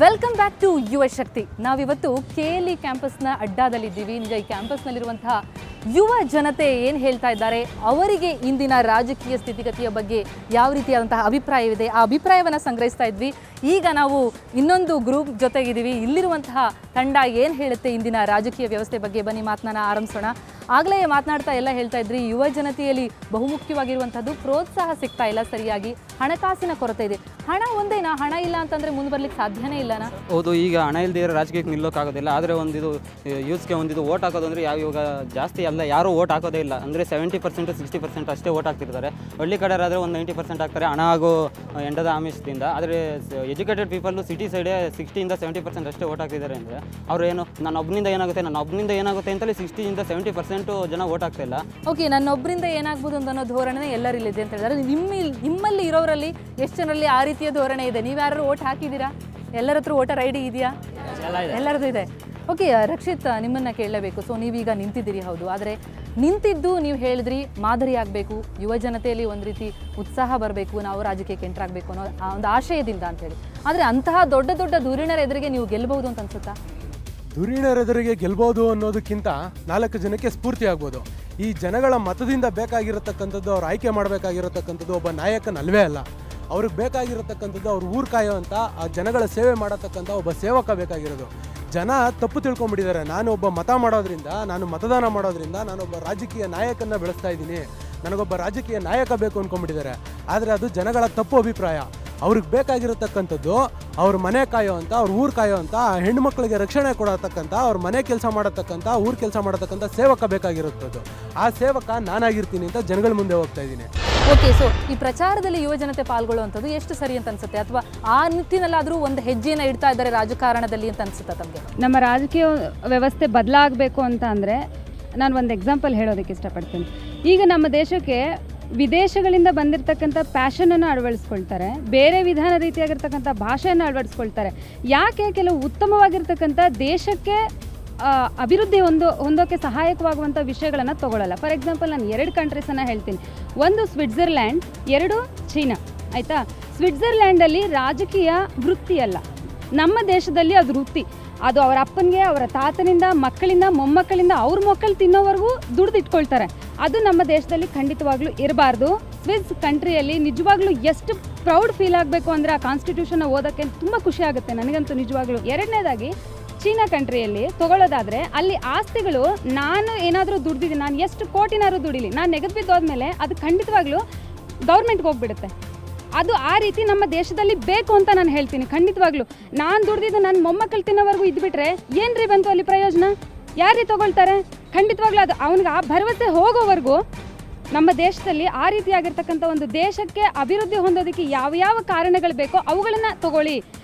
Welcome back to ಯುವ ಶಕ್ತಿ. ನಾವಿವತ್ತು KLE ಕ್ಯಾಂಪಸ್ನ ಅಡ್ಡಾದಲ್ಲಿದ್ದೀವಿ. ನಿಜ ಈ ಕ್ಯಾಂಪಸ್ನಲ್ಲಿರುವಂತಹ ಯುವ ಜನತೆ ಏನು ಹೇಳ್ತಾ ಇದ್ದಾರೆ, ಅವರಿಗೆ ಇಂದಿನ ರಾಜಕೀಯ ಸ್ಥಿತಿಗತಿಯ ಬಗ್ಗೆ ಯಾವ ರೀತಿಯಾದಂತಹ ಅಭಿಪ್ರಾಯವಿದೆ, ಆ ಅಭಿಪ್ರಾಯವನ್ನು ಸಂಗ್ರಹಿಸ್ತಾ ಇದ್ವಿ. ಈಗ ನಾವು ಇನ್ನೊಂದು ಗ್ರೂಪ್ ಜೊತೆಗಿದ್ದೀವಿ. ಇಲ್ಲಿರುವಂತಹ ತಂಡ ಏನು ಹೇಳುತ್ತೆ ಇಂದಿನ ರಾಜಕೀಯ ವ್ಯವಸ್ಥೆ ಬಗ್ಗೆ, ಬನ್ನಿ ಮಾತನಾಡೋಣ, ಆರಂಭಿಸೋಣ. ಆಗಲೇ ಮಾತನಾಡ್ತಾ ಎಲ್ಲ ಹೇಳ್ತಾ ಇದ್ರಿ, ಯುವ ಜನತೆಯಲ್ಲಿ ಬಹುಮುಖ್ಯವಾಗಿರುವಂಥದ್ದು ಪ್ರೋತ್ಸಾಹ ಸಿಗ್ತಾ ಇಲ್ಲ, ಸರಿಯಾಗಿ ಹಣಕಾಸಿನ ಕೊರತೆ ಇದೆ. ಹಣ ಒಂದೇನಾ? ಹಣ ಇಲ್ಲ ಅಂತಂದರೆ ಮುಂದೆ ಬರ್ಲಿಕ್ಕೆ ಸಾಧ್ಯನೇ ಇಲ್ಲನಾ? ಹೌದು, ಈಗ ಹಣ ಇಲ್ಲದೆ ಇರೋ ರಾಜಕೀಯಕ್ಕೆ ನಿಲ್ಲೋಕ್ಕಾಗೋದಿಲ್ಲ. ಆದರೆ ಒಂದಿದು ಯೂತ್ಸ್ಗೆ ಒಂದಿದು ಓಟ್ ಹಾಕೋದು ಅಂದರೆ ಇವಾಗ ಜಾಸ್ತಿ ಅಲ್ಲ, ಯಾರೂ ಓಟ್ ಹಾಕೋದೇ ಇಲ್ಲ. ಅಂದರೆ 70% 60% ಅಷ್ಟೇ ಓಟ್ ಹಾಕ್ತಿರ್ತಾರೆ. ಹಳ್ಳಿ ಕಡೆಯರಾದರೆ ಒಂದು 90% ಹಾಕ್ತಾರೆ ಹಣ ಹಾಗೂ ಎಂಡದ ಆಮಿಷದಿಂದ. ಆದರೆ ಎಜುಕೇಟೆಡ್ ಪೀಪಲ್ಲು ಸಿಟಿ ಸೈಡೇ 60ಇಂದ 70% ಅಷ್ಟೇ ಓಟ್ ಹಾಕ್ತಿದ್ದಾರೆ. ಅಂದರೆ ಅವರು ಏನು ನನ್ನೊಬ್ಬನಿಂದ ಏನಾಗುತ್ತೆ ಅಂತಲೇ 60ಇಂದ 70% ಜನ ಓಟ್ ಆಗ್ತಾ ಇಲ್ಲ. ಓಕೆ, ನನ್ನೊಬ್ಬರಿಂದ ಏನಾಗ್ಬೋದು ಅನ್ನೋ ಧೋರಣೆ ಎಲ್ಲರಿಲ್ಲಿದೆ ಅಂತ ಹೇಳಿದ್ರೆ, ನಿಮ್ಮಲ್ಲಿ ಇರೋರಲ್ಲಿ ಎಷ್ಟು ಜನರಲ್ಲಿ ಆ ರೀತಿಯ ಧೋರಣೆ ಇದೆ? ನೀವು ಯಾರು ಓಟ್ ಹಾಕಿದ್ದೀರಾ? ಎಲ್ಲರ ಹತ್ರ ವೋಟರ್ ID ಇದೆಯಾ? ಎಲ್ಲರದ್ದು ಇದೆ. ಓಕೆ, ರಕ್ಷಿತ್, ನಿಮ್ಮನ್ನು ಕೇಳಲೇಬೇಕು. ಸೊ ನೀವೀಗ ನಿಂತಿದ್ದೀರಿ, ಹೌದು. ಆದರೆ ನಿಂತಿದ್ದು ನೀವು ಹೇಳಿದ್ರಿ ಮಾದರಿ ಆಗಬೇಕು, ಯುವ ಜನತೆಯಲ್ಲಿ ಒಂದು ರೀತಿ ಉತ್ಸಾಹ ಬರಬೇಕು, ನಾವು ರಾಜಕೀಯಕ್ಕೆ ಎಂಟರ್ ಆಗಬೇಕು ಅನ್ನೋ ಆ ಒಂದು ಆಶಯದಿಂದ ಅಂತೇಳಿ. ಆದರೆ ಅಂತಹ ದೊಡ್ಡ ದೊಡ್ಡ ಧುರೀಣರ ಎದುರಿಗೆ ನೀವು ಗೆಲ್ಲಬಹುದು ಅಂತ ಅನ್ಸುತ್ತಾ? ಧುರೀಣರ ಎದುರಿಗೆ ಗೆಲ್ಬೋದು ಅನ್ನೋದಕ್ಕಿಂತ 4 ಜನಕ್ಕೆ ಸ್ಫೂರ್ತಿ ಆಗ್ಬೋದು. ಈ ಜನಗಳ ಮತದಿಂದ ಬೇಕಾಗಿರತಕ್ಕಂಥದ್ದು, ಅವ್ರು ಆಯ್ಕೆ ಮಾಡಬೇಕಾಗಿರತಕ್ಕಂಥದ್ದು ಒಬ್ಬ ನಾಯಕನಲ್ವೇ ಅಲ್ಲ. ಅವ್ರಿಗೆ ಬೇಕಾಗಿರತಕ್ಕಂಥದ್ದು ಅವ್ರ ಊರು ಕಾಯೋವಂಥ, ಆ ಜನಗಳ ಸೇವೆ ಮಾಡತಕ್ಕಂಥ ಒಬ್ಬ ಸೇವಕ ಬೇಕಾಗಿರೋದು. ಜನ ತಪ್ಪು ತಿಳ್ಕೊಂಬಿಟ್ಟಿದ್ದಾರೆ. ನಾನು ಒಬ್ಬ ಮತ ಮಾಡೋದ್ರಿಂದ, ನಾನು ಮತದಾನ ಮಾಡೋದ್ರಿಂದ ನಾನೊಬ್ಬ ರಾಜಕೀಯ ನಾಯಕನ ಬೆಳೆಸ್ತಾ ಇದ್ದೀನಿ, ನನಗೊಬ್ಬ ರಾಜಕೀಯ ನಾಯಕ ಬೇಕು ಅಂದ್ಕೊಂಡ್ಬಿಟ್ಟಿದ್ದಾರೆ. ಆದರೆ ಅದು ಜನಗಳ ತಪ್ಪು ಅಭಿಪ್ರಾಯ. ಅವ್ರಿಗೆ ಬೇಕಾಗಿರತಕ್ಕಂಥದ್ದು ಅವ್ರ ಮನೆ ಕಾಯೋವಂಥ, ಅವ್ರ ಊರು ಕಾಯೋವಂಥ, ಹೆಣ್ಮಕ್ಳಿಗೆ ರಕ್ಷಣೆ ಕೊಡತಕ್ಕಂಥ, ಅವ್ರ ಮನೆ ಕೆಲಸ ಮಾಡತಕ್ಕಂಥ, ಊರು ಕೆಲಸ ಮಾಡತಕ್ಕಂಥ ಸೇವಕ ಬೇಕಾಗಿರುತ್ತದ್ದು. ಆ ಸೇವಕ ನಾನಾಗಿರ್ತೀನಿ ಅಂತ ಜನಗಳ ಮುಂದೆ ಹೋಗ್ತಾ ಇದ್ದೀನಿ. ಓಕೆ, ಸೊ ಈ ಪ್ರಚಾರದಲ್ಲಿ ಯುವ ಜನತೆ ಪಾಲ್ಗೊಳ್ಳುವಂಥದ್ದು ಎಷ್ಟು ಸರಿ ಅಂತ ಅನ್ಸುತ್ತೆ? ಅಥವಾ ಆ ನಿಟ್ಟಿನಲ್ಲಾದರೂ ಒಂದು ಹೆಜ್ಜೆಯನ್ನು ಇಡ್ತಾ ಇದ್ದಾರೆ ರಾಜಕಾರಣದಲ್ಲಿ ಅಂತ ಅನ್ಸುತ್ತಾ ತಮಗೆ? ನಮ್ಮ ರಾಜಕೀಯ ವ್ಯವಸ್ಥೆ ಬದಲಾಗಬೇಕು ಅಂತ ಅಂದರೆ ನಾನು ಒಂದು ಎಕ್ಸಾಂಪಲ್ ಹೇಳೋದಕ್ಕೆ ಇಷ್ಟಪಡ್ತೀನಿ. ಈಗ ನಮ್ಮ ದೇಶಕ್ಕೆ ವಿದೇಶಗಳಿಂದ ಬಂದಿರತಕ್ಕಂಥ ಪ್ಯಾಷನನ್ನು ಅಳವಡಿಸ್ಕೊಳ್ತಾರೆ, ಬೇರೆ ವಿಧಾನ ರೀತಿಯಾಗಿರ್ತಕ್ಕಂಥ ಭಾಷೆಯನ್ನು ಅಳವಡಿಸ್ಕೊಳ್ತಾರೆ. ಯಾಕೆ? ಕೆಲವು ಉತ್ತಮವಾಗಿರ್ತಕ್ಕಂಥ ದೇಶಕ್ಕೆ ಅಭಿವೃದ್ಧಿ ಹೊಂದೋಕ್ಕೆ ಸಹಾಯಕವಾಗುವಂಥ ವಿಷಯಗಳನ್ನು ತೊಗೊಳ್ಳಲ್ಲ. ಫಾರ್ ಎಕ್ಸಾಂಪಲ್, ನಾನು 2 ಕಂಟ್ರೀಸನ್ನು ಹೇಳ್ತೀನಿ. ಒಂದು ಸ್ವಿಟ್ಜರ್ಲ್ಯಾಂಡ್, 2 ಚೀನಾ. ಆಯಿತಾ? ಸ್ವಿಟ್ಜರ್ಲ್ಯಾಂಡಲ್ಲಿ ರಾಜಕೀಯ ವೃತ್ತಿ ಅಲ್ಲ, ನಮ್ಮ ದೇಶದಲ್ಲಿ ಅದು ವೃತ್ತಿ. ಅದು ಅವರ ಅಪ್ಪನಿಗೆ, ಅವರ ತಾತನಿಂದ, ಮಕ್ಕಳಿಂದ, ಮೊಮ್ಮಕ್ಕಳಿಂದ, ಅವ್ರ ಮಕ್ಕಳು ತಿನ್ನೋವರೆಗೂ ದುಡ್ದಿಟ್ಕೊಳ್ತಾರೆ. ಅದು ನಮ್ಮ ದೇಶದಲ್ಲಿ ಖಂಡಿತವಾಗ್ಲೂ ಇರಬಾರ್ದು. ಸ್ವಿಸ್ ಕಂಟ್ರಿಯಲ್ಲಿ ನಿಜವಾಗ್ಲೂ ಎಷ್ಟು ಪ್ರೌಡ್ ಫೀಲ್ ಆಗಬೇಕು ಅಂದರೆ ಆ ಕಾನ್ಸ್ಟಿಟ್ಯೂಷನ್ನ ಓದೋಕ್ಕೆ ತುಂಬ ಖುಷಿ ಆಗುತ್ತೆ ನನಗಂತೂ ನಿಜವಾಗ್ಲೂ. ಎರಡನೇದಾಗಿ, ಚೀನಾ ಕಂಟ್ರಿಯಲ್ಲಿ ತೊಗೊಳ್ಳೋದಾದರೆ ಅಲ್ಲಿ ಆಸ್ತಿಗಳು, ನಾನು ಏನಾದರೂ ದುಡ್ದಿದ್ದೀನಿ, ನಾನು ಎಷ್ಟು ಕೋಟಿನಾದ್ರು ದುಡಿಲಿ, ನಾನು ನೆಗೆದು ಬಿದ್ದೋದ್ಮೇಲೆ ಅದು ಖಂಡಿತವಾಗ್ಲೂ ಗೌರ್ಮೆಂಟ್ಗೆ ಹೋಗ್ಬಿಡುತ್ತೆ. ಅದು ಆ ರೀತಿ ನಮ್ಮ ದೇಶದಲ್ಲಿ ಬೇಕು ಅಂತ ನಾನು ಹೇಳ್ತೀನಿ. ಖಂಡಿತವಾಗ್ಲೂ ನಾನು ದುಡ್ದಿದ್ದು ನನ್ನ ಮೊಮ್ಮಕ್ಕಳು ತಿನ್ನೋವರೆಗೂ ಇದ್ಬಿಟ್ರೆ ಏನ್ರಿ ಬಂತು ಅಲ್ಲಿ ಪ್ರಯೋಜನ? ಯಾರೀ ತೊಗೊಳ್ತಾರೆ? ಖಂಡಿತವಾಗ್ಲೂ ಅದು ಅವನಿಗೆ ಆ ಭರವಸೆ ಹೋಗೋವರೆಗೂ ನಮ್ಮ ದೇಶದಲ್ಲಿ ಆ ರೀತಿಯಾಗಿರ್ತಕ್ಕಂಥ ಒಂದು ದೇಶಕ್ಕೆ ಅಭಿವೃದ್ಧಿ ಹೊಂದೋದಕ್ಕೆ ಯಾವ ಕಾರಣಗಳು ಬೇಕೋ ಅವುಗಳನ್ನು ತಗೊಳ್ಳಿ.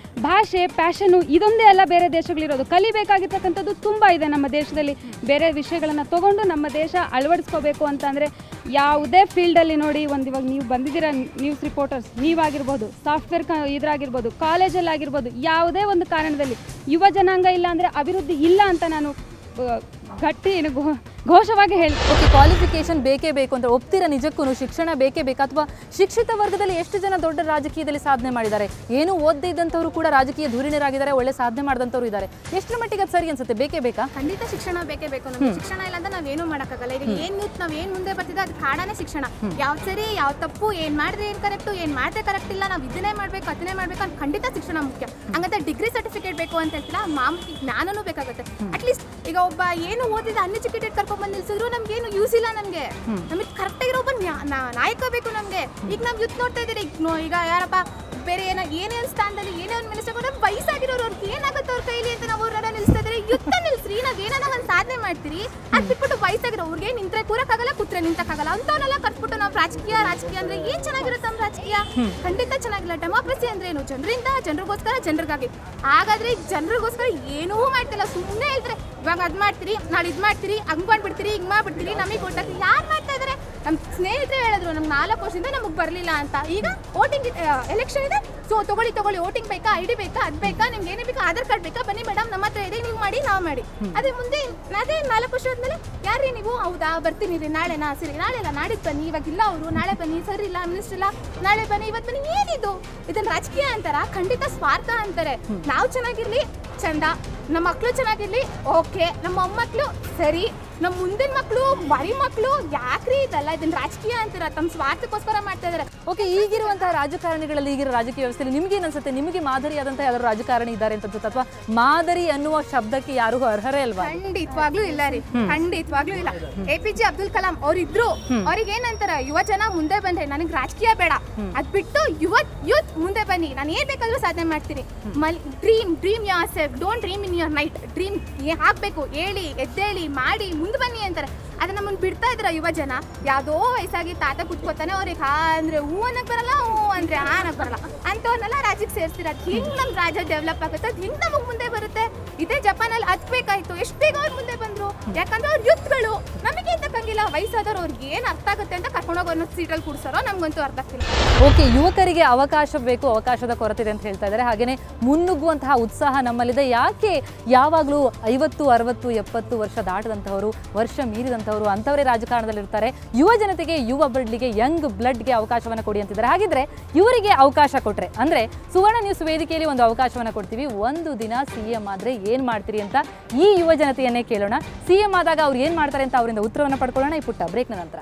ಭಾಷೆ, ಪ್ಯಾಷನು ಇದೊಂದೇ ಅಲ್ಲ ಬೇರೆ ದೇಶಗಳಿರೋದು. ಕಲಿಬೇಕಾಗಿರ್ತಕ್ಕಂಥದ್ದು ತುಂಬ ಇದೆ ನಮ್ಮ ದೇಶದಲ್ಲಿ. ಬೇರೆ ವಿಷಯಗಳನ್ನು ತೊಗೊಂಡು ನಮ್ಮ ದೇಶ ಅಳವಡಿಸ್ಕೋಬೇಕು ಅಂತಂದರೆ ಯಾವುದೇ ಫೀಲ್ಡಲ್ಲಿ ನೋಡಿ, ಇವಾಗ ನೀವು ಬಂದಿದ್ದೀರ ನ್ಯೂಸ್ ರಿಪೋರ್ಟರ್ಸ್, ನೀವಾಗಿರ್ಬೋದು, ಸಾಫ್ಟ್ವೇರ್ ಇದ್ರಾಗಿರ್ಬೋದು, ಕಾಲೇಜಲ್ಲಾಗಿರ್ಬೋದು, ಯಾವುದೇ ಒಂದು ಕಾರಣದಲ್ಲಿ ಯುವ ಜನಾಂಗ ಇಲ್ಲ ಅಂದರೆ ಅಭಿವೃದ್ಧಿ ಇಲ್ಲ ಅಂತ ನಾನು ಗಟ್ಟಿ ಘೋಷವಾಗಿ ಹೇಳಿ. ಓಕೆ, ಕ್ವಾಲಿಫಿಕೇಶನ್ ಬೇಕೇ ಬೇಕು ಅಂತ ಒಪ್ತೀರಾ? ನಿಜಕ್ಕೂ ಶಿಕ್ಷಣ ಬೇಕೇ ಬೇಕಾ? ಅಥವಾ ಶಿಕ್ಷಿತ ವರ್ಗದಲ್ಲಿ ಎಷ್ಟು ಜನ ದೊಡ್ಡ ರಾಜಕೀಯದಲ್ಲಿ ಸಾಧನೆ ಮಾಡಿದ್ದಾರೆ? ಏನು ಓದದೇ ಇದ್ದಂಥವ್ರು ಕೂಡ ರಾಜಕೀಯ ಧುರೀಣರಾಗಿದ್ದಾರೆ, ಒಳ್ಳೆ ಸಾಧನೆ ಮಾಡಿದಂಥವ್ರು ಇದ್ದಾರೆ. ಎಷ್ಟರ ಮಟ್ಟಿಗೆ ಅದು ಸರಿ ಅನ್ಸುತ್ತೆ? ಬೇಕೇ ಬೇಕಾ? ಖಂಡಿತ ಶಿಕ್ಷಣ ಬೇಕೇ ಬೇಕು. ನಮಗೆ ಶಿಕ್ಷಣ ಇಲ್ಲ ಅಂತ ನಾವೇನು ಮಾಡೋಕ್ಕಾಗಲ್ಲ. ಈಗ ನಾವೇನು ಮುಂದೆ ಬರ್ತಿದ್ದೆ ಅದಕ್ಕೆ ಕಾರಣನೇ ಶಿಕ್ಷಣ. ಯಾವ ಸರಿ, ಯಾವ ತಪ್ಪು, ಏನು ಮಾಡಿದ್ರೆ ಏನು ಕರೆಕ್ಟು, ಏನು ಮಾಡಿದ್ರೆ ಕರೆಕ್ಟ್ ಇಲ್ಲ, ನಾವು ಇದನ್ನೇ ಮಾಡಬೇಕು, ಅದನ್ನೇ ಮಾಡಬೇಕು ಅಂತ ಖಂಡಿತ ಶಿಕ್ಷಣ ಮುಖ್ಯ. ಹಂಗಂತ ಡಿಗ್ರಿ ಸರ್ಟಿಫಿಕೇಟ್ ಬೇಕು ಅಂತ ಹೇಳ್ತಿಲ್ಲ, ಮಾಮೂಲಿ ಜ್ಞಾನನೂ ಬೇಕಾಗುತ್ತೆ. ಅಟ್ಲೀಸ್ಟ್ ಈಗ ಒಬ್ಬ ಏನು ಓದಿದ ಅನ್ಎಜುಕೇಟೆಡ್ ಕರ್ಕೊಂಡ್ಬಂದು ನಿಲ್ಸಿದ್ರು ನಮ್ಗೇನು ಯೂಸ್ ಇಲ್ಲ. ನಮಗೆ ಕರೆಕ್ಟಾಗಿರೋ ಒಬ್ಬ ನಾಯಕ ಬೇಕು ನಮಗೆ. ಈಗ ನಾವು ಯುತ್ ನೋಡ್ತಾ ಇದ್ದೀರಿ, ಈಗ ಯಾರಪ್ಪ ಬೇರೆ ಏನೇ ಸ್ಥಾನದಲ್ಲಿ ಏನೇ ಒಂದು ಮಿನಿಸ್ಟರ್ ಕೊಟ್ಟರೆ ವಯಸ್ಸಾಗಿರೋರು ಅವ್ರಿಗೆ ಏನಾಗುತ್ತೆ ಅವ್ರ ಕೈಲಿ ಅಂತ ನಾವು ಅವ್ರನ್ನ ನಿಲ್ಲಿಸ್ತಾ ಇದ್ದೀರಿ. ಯುದ್ಧ ನಿಲ್ಸ್ರಿ, ನಾವೇನಾರ ಒಂದು ಸಾಧನೆ ಮಾಡ್ತೀರಿ. ಅದು ಬಿಟ್ಬಿಟ್ಟು ವಯಸ್ಸಾಗಿರೋ ಅವ್ರಿಗೆ ನಿಂತ್ರೆ ಕೂರಕ್ಕಾಗಲ್ಲ, ಕೂತ್ರೆ ನಿಂತಕ್ಕಾಗಲ್ಲ ಅಂತವನ್ನೆಲ್ಲ ಕಟ್ಬಿಟ್ಟು ನಾವು ರಾಜಕೀಯ ಅಂದ್ರೆ ಏನ್ ಚೆನ್ನಾಗಿರುತ್ತೆ ನಮ್ಮ ರಾಜಕೀಯ? ಖಂಡಿತ ಚೆನ್ನಾಗಿಲ್ಲ. ಡೆಮೋಕ್ರಸಿ ಅಂದ್ರೆ ಏನು? ಜನರಿಂದ, ಜನರಿಗೋಸ್ಕರ, ಜನರಿಗಾಗಿ. ಹಾಗಾದ್ರೆ ಈಗ ಜನರಿಗೋಸ್ಕರ ಏನೂ ಮಾಡ್ತಿಲ್ಲ, ಸುಮ್ಮನೆ ಹೇಳ್ತಾರೆ ಇವಾಗ ಅದು ಮಾಡ್ತೀರಿ, ನಾಳೆ ಇದು ಮಾಡ್ತೀರಿ, ಹಂಗ್ ಮಾಡ್ಬಿಡ್ತೀರಿ, ಹಿಂಗ್ ಮಾಡ್ಬಿಡ್ತೀರಿ, ನಮಗೆ ಕೊಟ್ಟಾಕ ಯಾರು ಮಾಡ್ತಾ ಇದಾರೆ? ನಮ್ಮ ಸ್ನೇಹಿತರೆ ಹೇಳಿದ್ರು ನಮ್ಗೆ 4 ವರ್ಷದಿಂದ ನಮಗೆ ಬರಲಿಲ್ಲ ಅಂತ. ಈಗ ವೋಟಿಂಗ್ ಎಲೆಕ್ಷನ್ ಇದೆ, ಸೊ ತಗೊಳ್ಳಿ ವೋಟಿಂಗ್ ಬೇಕಾ, ID ಬೇಕಾ, ಅದು ಬೇಕಾ, ನಿಮ್ಗೆ ಏನೇ ಬೇಕಾ, ಆಧಾರ್ ಕಾರ್ಡ್ ಬೇಕಾ, ಬನ್ನಿ ಮೇಡಮ್ ನಮ್ಮ ಹತ್ರ ಇದೆ, ನೀವು ಮಾಡಿ, ನಾವು ಮಾಡಿ. ಅದೇ ಮುಂದೆ ಅದೇ 4 ವರ್ಷ ಆದ್ಮೇಲೆ ಯಾರೀ ನೀವು, ಹೌದಾ ಬರ್ತೀನಿ ರೀ, ನಾಳೆನಾ, ಸರಿ ನಾಳೆ ಇಲ್ಲ ನಾಡಿದ್ದು ಬನ್ನಿ, ಇವಾಗಿಲ್ಲ ಅವರು, ನಾಳೆ ಬನ್ನಿ, ಸರಿ ಇಲ್ಲ ಮಿನಿಸ್ಟರ್ ಇಲ್ಲ, ನಾಳೆ ಬನ್ನಿ, ಇವತ್ತು ಬನ್ನಿ. ಏನಿದು? ಇದನ್ನ ರಾಜಕೀಯ ಅಂತಾರ? ಖಂಡಿತ ಸ್ವಾರ್ಥ ಅಂತಾರೆ. ನಾವು ಚೆನ್ನಾಗಿರ್ಲಿ ಚಂದ, ನಮ್ಮ ಮಕ್ಕಳು ಚೆನ್ನಾಗಿರ್ಲಿ ಓಕೆ, ನಮ್ಮ ಮೊಮ್ಮಕ್ಕಳು ಸರಿ, ನಮ್ಮ ಮುಂದಿನ ಮಕ್ಕಳು ಬರೀ ಮಕ್ಕಳು ಯಾಕ್ರಿ ಇದಲ್ಲ? ಇದನ್ನ ರಾಜಕೀಯ ಅಂತೀರ, ತಮ್ಮ ಸ್ವಾರ್ಥಕ್ಕೋಸ್ಕರ ಮಾಡ್ತಾ ಇದಾರೆ. ಓಕೆ, ಈಗಿರುವಂತಹ ರಾಜಕಾರಣಿಗಳಲ್ಲಿ, ಈಗಿರೋ ರಾಜಕೀಯ ವ್ಯವಸ್ಥೆಯಲ್ಲಿ ನಿಮ್ಗೇನು ಅನ್ಸುತ್ತೆ? ನಿಮಗೆ ಮಾದರಿಯಾದಂತಹ ಯಾರು ರಾಜಕಾರಣಿ ಇದ್ದಾರೆ ಅಂತ ಅನ್ಸುತ್ತೆ, ಅಥವಾ ಮಾದರಿ ಅನ್ನುವ ಶಬ್ದಕ್ಕೆ ಯಾರಿಗೂ ಅರ್ಹರೇ ಅಲ್ವಾ? ಖಂಡಿತವಾಗ್ಲೂ ಇಲ್ಲ ರೀ, ಖಂಡಿತವಾಗ್ಲೂ ಇಲ್ಲ. APJ ಅಬ್ದುಲ್ ಕಲಾಂ ಅವ್ರಿದ್ರು, ಅವ್ರಿಗೆ ಏನಂತಾರ, ಯುವ ಜನ ಮುಂದೆ ಬಂದ್ರೆ ನನಗೆ ರಾಜಕೀಯ ಬೇಡ, ಅದ್ ಬಿಟ್ಟು ಯೂತ್ ಮುಂದೆ ಬನ್ನಿ, ನಾನು ಏನ್ ಬೇಕಾದ್ರೂ ಸಾಧನೆ ಮಾಡ್ತೀನಿ. Dream your self, don't dream in your night. Dream ಹಾಕ್ಬೇಕು, ಹೇಳಿ ಎದ್ದೇಳಿ ಮಾಡಿ ಮುಂದೆ ಬನ್ನಿ ಅಂತಾರೆ. ಅದನ್ನ ನಮ್ಮನ್ನು ಬಿಡ್ತಾ ಇದ್ರ ಯುವ ಜನ. ಯಾವುದೋ ವಯಸ್ಸಾಗಿ ತಾತ ಕುತ್ಕೋತಾನೆ, ಅವ್ರಿಗೆ ಹಾ ಅಂದ್ರೆ ಹೂ ಅನ್ನಕ್ ಬರಲ್ಲ, ಹೂ ಅಂದ್ರೆ ಹಾ ಅನ್ನಕ್ ಬರಲ್ಲ ಅಂತವನ್ನೆಲ್ಲ ರಾಜ್ಯಕ್ಕೆ ಸೇರಿಸ್ತೀರ. ಅದು ಹಿಂಗ್ ನಮ್ಮ ರಾಜ್ಯ ಡೆವಲಪ್ ಆಗುತ್ತೆ, ಅದು ಹಿಂಗ್ ನಮಗೆ ಮುಂದೆ ಬರುತ್ತೆ. ಇದೇ ಜಪಾನಲ್ಲಿ ಅದ್ ಬೇಕಾಯ್ತು, ಎಷ್ಟು ಬೇಗ ಅವ್ರು ಮುಂದೆ ಬಂದ್ರು, ಯಾಕಂದ್ರೆ ಅವ್ರ ಯುತ್ಗಳು ನಮಗೆ ತಕ್ಕಂಗಿಲ್ಲ. ವಯಸ್ಸಾದವ್ರು ಅವ್ರಿಗೆ ಏನ್ ಅರ್ಥ ಆಗುತ್ತೆ ಅಂತ ಕರ್ಕೊಂಡೋಗಿ ಅನ್ನೋ ಸೀಟಲ್ಲಿ ಕೂಡ್ಸಾರೋ ನಮ್ಗಂತೂ ಅರ್ಥ ಆಗ್ತಿಲ್ಲ. ಓಕೆ, ಯುವಕರಿಗೆ ಅವಕಾಶ ಬೇಕು, ಅವಕಾಶದ ಕೊರತೆ ಇದೆ ಅಂತ ಹೇಳ್ತಾ ಇದ್ದಾರೆ. ಹಾಗೇನೆ ಮುನ್ನುಗ್ಗುವಂತಹ ಉತ್ಸಾಹ ನಮ್ಮಲ್ಲಿದೆ. ಯಾಕೆ ಯಾವಾಗಲೂ 50, 60, 70 ವರ್ಷ ದಾಟದಂಥವರು, ವರ್ಷ ಮೀರಿದಂಥವರು ಅಂಥವರೇ ರಾಜಕಾರಣದಲ್ಲಿರ್ತಾರೆ. ಯುವ ಜನತೆಗೆ, ಯುವ ಬ್ಲಡ್ಗೆ, ಯಂಗ್ ಬ್ಲಡ್ಗೆ ಅವಕಾಶವನ್ನು ಕೊಡಿ ಅಂತಿದ್ದಾರೆ. ಹಾಗಿದ್ರೆ ಇವರಿಗೆ ಅವಕಾಶ ಕೊಟ್ಟರೆ, ಅಂದರೆ ಸುವರ್ಣ ನ್ಯೂಸ್ ವೇದಿಕೆಯಲ್ಲಿ ಒಂದು ಅವಕಾಶವನ್ನು ಕೊಡ್ತೀವಿ. ಒಂದು ದಿನ CM ಆದರೆ ಏನು ಮಾಡ್ತೀರಿ ಅಂತ ಈ ಯುವ ಜನತೆಯನ್ನೇ ಕೇಳೋಣ. CM ಆದಾಗ ಅವ್ರು ಏನು ಮಾಡ್ತಾರೆ ಅಂತ ಅವರಿಂದ ಉತ್ತರವನ್ನು ಪಡ್ಕೊಳ್ಳೋಣ ಈ ಪುಟ್ಟ ಬ್ರೇಕ್ನ ನಂತರ.